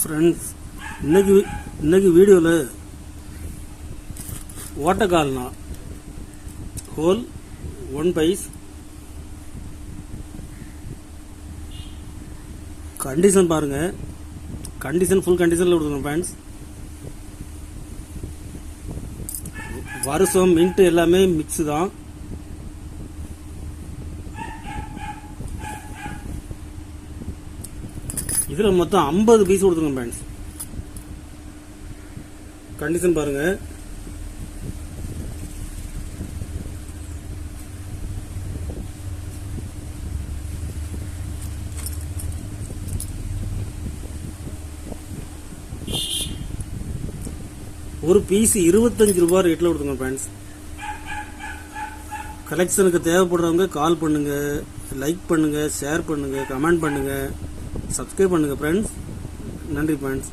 Friends, இன்னைக்கு வீடியோவில் ஓட்டக்கால்னா whole 1 பைஸ் condition பாருங்க. கண்டிஷன் ஃபுல் கண்டிஷனில் கொடுத்துருங்க ஃப்ரெண்ட்ஸ். வருஷம் மின்ட் எல்லாமே மிக்ஸ் தான். இதில் மொத்தம் 50 பீஸ் கொடுத்துருங்க ஃப்ரெண்ட்ஸ். கண்டிஷன் பாருங்க. ஒரு பீஸ் 25 ரூபாய் ரேட்டில் கொடுத்துங்க ஃப்ரெண்ட்ஸ். கலெக்ஷனுக்கு தேவைப்படுறவங்க கால் பண்ணுங்க, லைக் பண்ணுங்க, ஷேர் பண்ணுங்க, கமெண்ட் பண்ணுங்க, சப்ஸ்கிரைப் பண்ணுங்க ஃப்ரெண்ட்ஸ். நன்றி ஃப்ரெண்ட்ஸ்.